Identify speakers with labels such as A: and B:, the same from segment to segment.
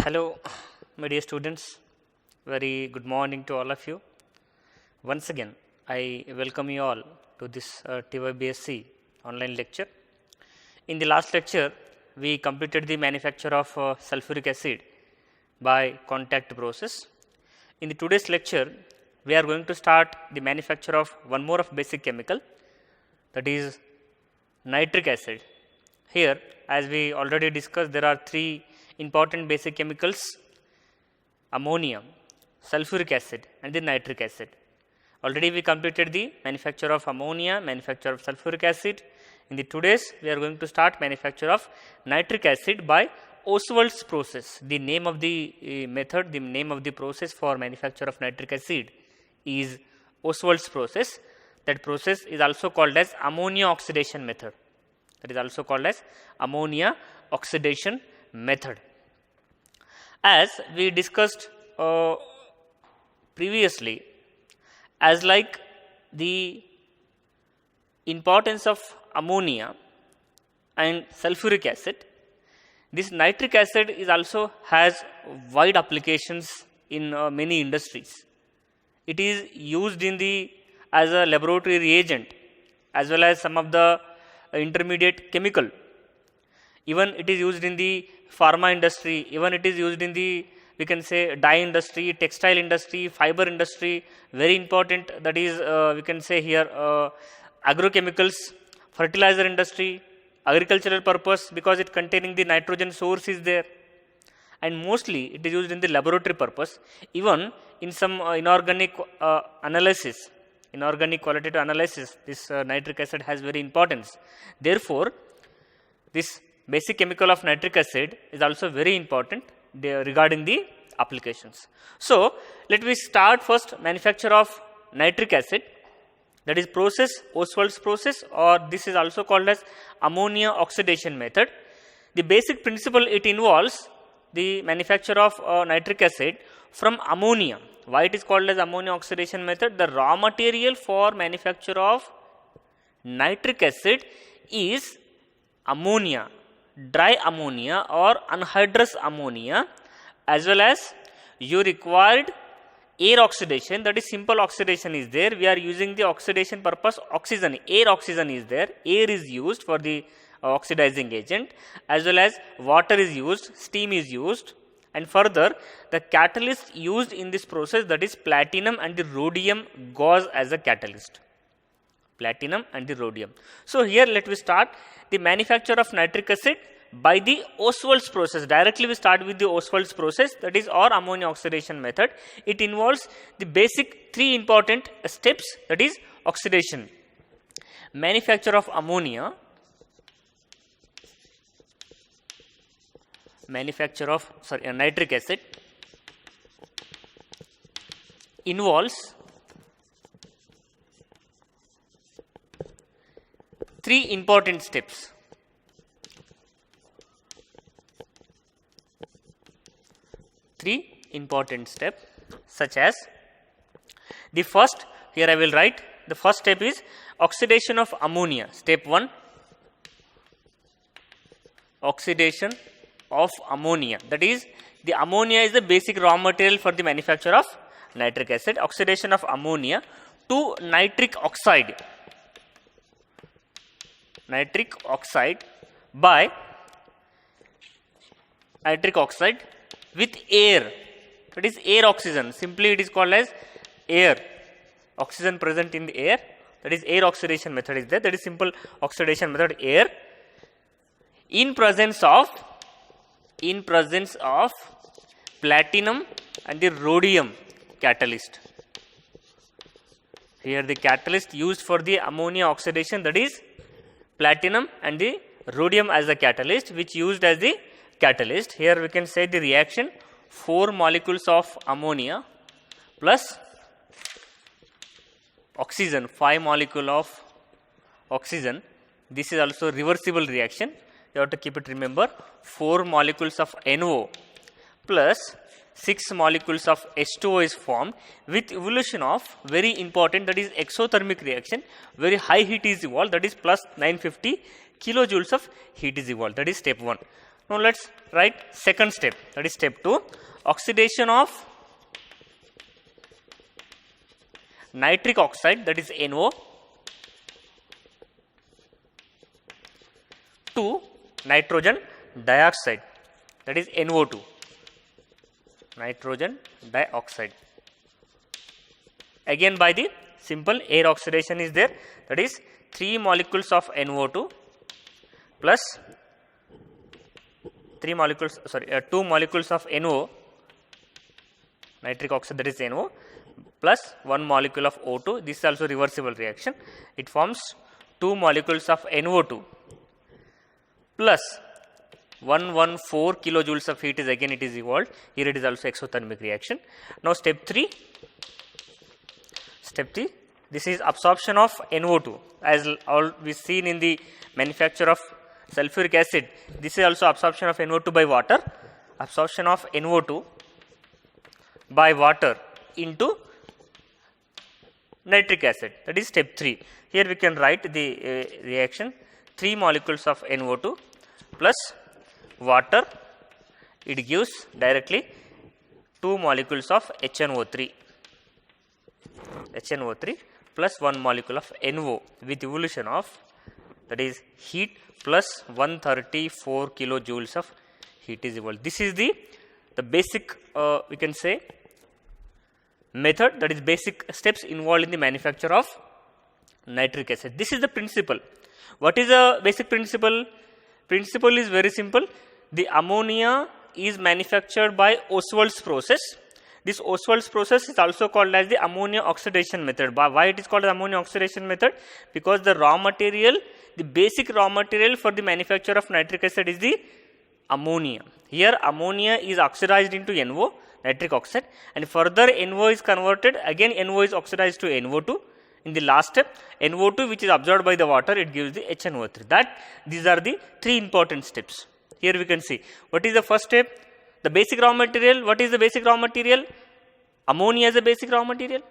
A: Hello, my dear students. Very good morning to all of you. Once again, I welcome you all to this TYBSc online lecture. In the last lecture, we completed the manufacture of sulfuric acid by contact process. In the today's lecture, we are going to start the manufacture of one more of basic chemical, that is nitric acid. Here, as we already discussed, there are three important basic chemicals: ammonia, sulfuric acid and the nitric acid. Already we completed the manufacture of ammonia, manufacture of sulfuric acid. In the today's, we are going to start manufacture of nitric acid by Ostwald's process. The name of the method, the name of the process for manufacture of nitric acid is Ostwald's process. That process is also called as ammonia oxidation method. That is also called as ammonia oxidation method. As we discussed previously, as like the importance of ammonia and sulfuric acid, this nitric acid is also has wide applications in many industries. It is used in the as a laboratory reagent as well as some of the intermediate chemical. Even it is used in the pharma industry, even it is used in the, we can say, dye industry, textile industry, fiber industry. Very important, that is we can say here agrochemicals, fertilizer industry, agricultural purpose, because it containing the nitrogen source is there, and mostly it is used in the laboratory purpose. Even in some inorganic analysis, inorganic qualitative analysis, this nitric acid has very importance. Therefore, this basic chemical of nitric acid is also very important regarding the applications. So, let me start first manufacture of nitric acid, that is process Ostwald's process, or this is also called as ammonia oxidation method. The basic principle, it involves the manufacture of nitric acid from ammonia. Why it is called as ammonia oxidation method? The raw material for manufacture of nitric acid is ammonia, dry ammonia or anhydrous ammonia, as well as you required air oxidation, that is simple oxidation is there. We are using the oxidation purpose oxygen, air oxygen is there, air is used for the oxidizing agent, as well as water is used, steam is used, and further the catalyst used in this process, that is platinum and the rhodium gauze as a catalyst. Platinum and the rhodium. So, here let me start the manufacture of nitric acid by the Ostwald's process. Directly we start with the Ostwald's process, that is or ammonia oxidation method. It involves the basic three important steps, that is oxidation, manufacture of ammonia, manufacture of nitric acid involves three important steps. Three important steps, such as the first, here I will write, the first step is oxidation of ammonia. Step 1, oxidation of ammonia, that is the ammonia is the basic raw material for the manufacture of nitric acid. Oxidation of ammonia to nitric oxide, nitric oxide by nitric oxide with air, that is air oxygen, simply it is called as air, oxygen present in the air, that is air oxidation method is there, that is simple oxidation method, air, in presence of platinum and the rhodium catalyst. Here the catalyst used for the ammonia oxidation, that is platinum and the rhodium as a catalyst, which used as the catalyst. Here we can say the reaction 4 molecules of ammonia plus oxygen, 5 molecule of oxygen. This is also reversible reaction. You have to keep it, remember, 4 molecules of NO plus 6 molecules of H2O is formed with evolution of very important, that is exothermic reaction, very high heat is evolved, that is plus 950 kilojoules of heat is evolved, that is step 1. Now let's write second step, that is step 2, oxidation of nitric oxide, that is NO, to nitrogen dioxide, that is NO2, nitrogen dioxide. Again by the simple air oxidation is there, that is 3 molecules of NO2 plus 2 molecules of NO, nitric oxide, that is NO, plus 1 molecule of O2. This is also reversible reaction. It forms 2 molecules of NO2 plus 114 kilojoules of heat is again it is evolved. Here it is also exothermic reaction. Now step 3, this is absorption of NO2, as all we seen in the manufacture of sulfuric acid. This is also absorption of NO2 by water, absorption of NO2 by water into nitric acid, that is step 3. Here we can write the reaction, 3 molecules of NO2 plus water, it gives directly 2 molecules of HNO3 plus 1 molecule of NO with evolution of, that is heat plus 134 kilojoules of heat is evolved. This is the basic we can say method, that is basic steps involved in the manufacture of nitric acid. This is the principle. What is the basic principle? Principle is very simple. The ammonia is manufactured by Ostwald's process. This Ostwald's process is also called as the ammonia oxidation method. Why it is called the ammonia oxidation method? Because the raw material, the basic raw material for the manufacture of nitric acid is the ammonia. Here ammonia is oxidized into NO, nitric oxide, and further NO is converted, again NO is oxidized to NO2. In the last step, NO2 which is absorbed by the water, it gives the HNO3. These are the 3 important steps. Here we can see what is the first step, the basic raw material. What is the basic raw material? Ammonia is the basic raw material.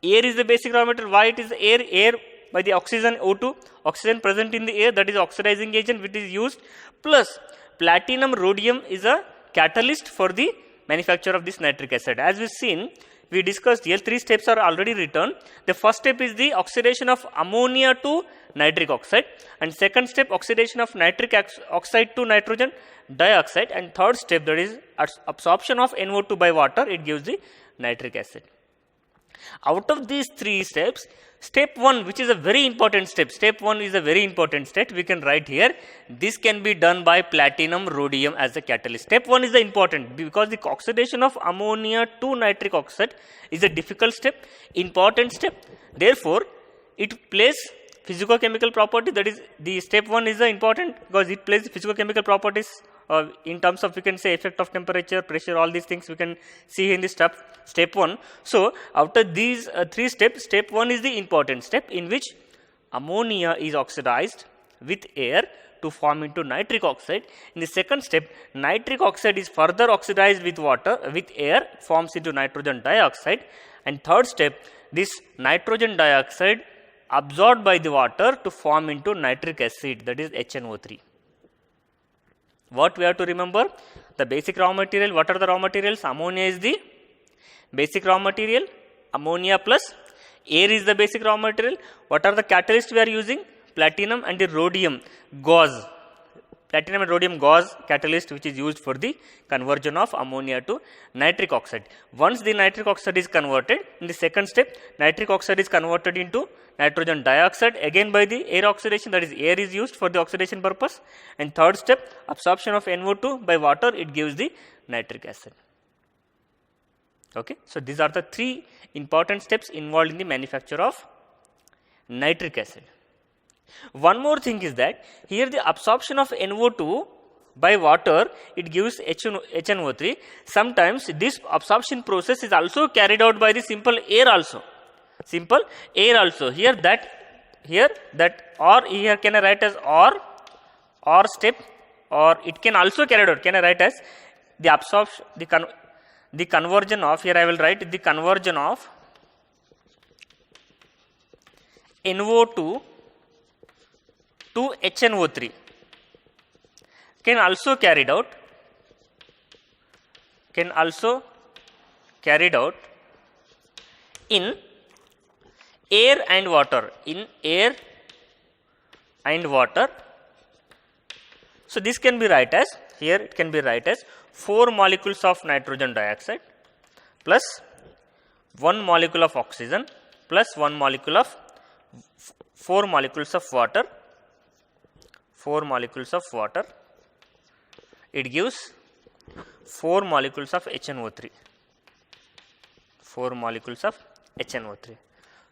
A: Air is the basic raw material. Why it is air? Air by the oxygen O2, oxygen present in the air, that is oxidizing agent which is used, plus platinum rhodium is a catalyst for the manufacture of this nitric acid. As we seen, we discussed here 3 steps are already written. The first step is the oxidation of ammonia to nitric oxide, and second step oxidation of nitric oxide to nitrogen dioxide, and third step, that is absorption of NO2 by water, it gives the nitric acid. Out of these 3 steps, step 1, which is a very important step, we can write here, this can be done by platinum rhodium as a catalyst. Step 1 is the important, because the oxidation of ammonia to nitric oxide is a difficult step, important step. Therefore, it plays physicochemical property, that is the step 1 is the important because it plays physicochemical properties in terms of, we can say, effect of temperature, pressure, all these things we can see in this step 1. So after these 3 steps, step 1 is the important step, in which ammonia is oxidized with air to form into nitric oxide. In the second step, nitric oxide is further oxidized with water, with air, forms into nitrogen dioxide. And third step, this nitrogen dioxide absorbed by the water to form into nitric acid, that is HNO3. What we have to remember? The basic raw material. What are the raw materials? Ammonia is the basic raw material, ammonia plus air is the basic raw material. What are the catalysts we are using? Platinum and the rhodium gauze. Platinum and rhodium gauze catalyst, which is used for the conversion of ammonia to nitric oxide. Once the nitric oxide is converted, in the second step, nitric oxide is converted into nitrogen dioxide, again by the air oxidation, that is air is used for the oxidation purpose. And third step, absorption of NO2 by water, it gives the nitric acid. Okay, so these are the 3 important steps involved in the manufacture of nitric acid. One more thing is that here the absorption of NO2 by water, it gives HNO3. Sometimes this absorption process is also carried out by the simple air also. Here that or here can I write as or step, or it can also carried out. Can I write as the absorption, the conversion of, here I will write the conversion of NO2 to HNO3 can also carried out in air and water, So this can be write as, here it can be write as 4 molecules of nitrogen dioxide plus 1 molecule of oxygen plus 1 molecule of 4 molecules of water. It gives 4 molecules of HNO3.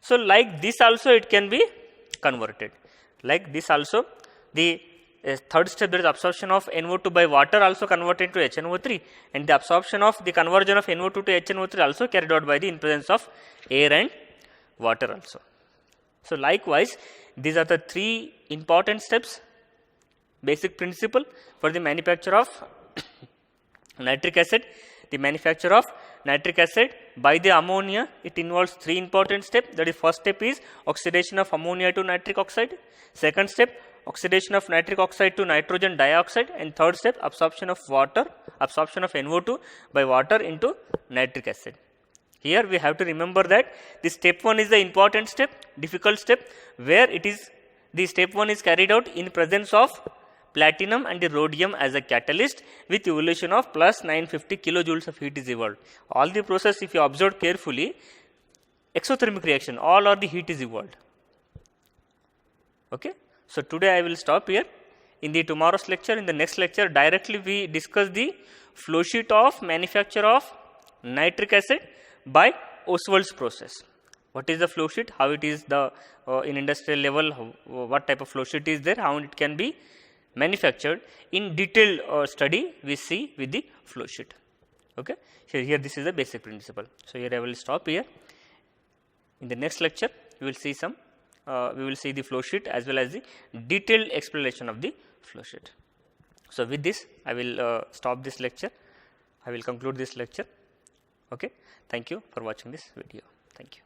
A: So like this also it can be converted. Like this also, the third step, there is absorption of NO2 by water also converted to HNO3, and the absorption of the conversion of NO2 to HNO3 also carried out by the in presence of air and water also. So likewise, these are the 3 important steps, basic principle for the manufacture of nitric acid. The manufacture of nitric acid by the ammonia, it involves 3 important steps. That is, first step is oxidation of ammonia to nitric oxide. Second step, oxidation of nitric oxide to nitrogen dioxide, and third step, absorption of NO2 by water into nitric acid. Here we have to remember that the step 1 is the important step, difficult step, where it is, the step 1 is carried out in presence of platinum and the rhodium as a catalyst with evolution of plus 950 kilojoules of heat is evolved. All the process, if you observe carefully, exothermic reaction, all are the heat is evolved. Okay. So today I will stop here. In the tomorrow's lecture, in the next lecture, directly we discuss the flow sheet of manufacture of nitric acid by Ostwald's process. What is the flow sheet? How it is the in industrial level? What type of flow sheet is there? How it can be manufactured? In detailed study, we see with the flow sheet. Okay. So here this is the basic principle. So here I will stop here. In the next lecture, we will see some. We will see the flow sheet as well as the detailed explanation of the flow sheet. So with this, I will stop this lecture. I will conclude this lecture. Okay. Thank you for watching this video. Thank you.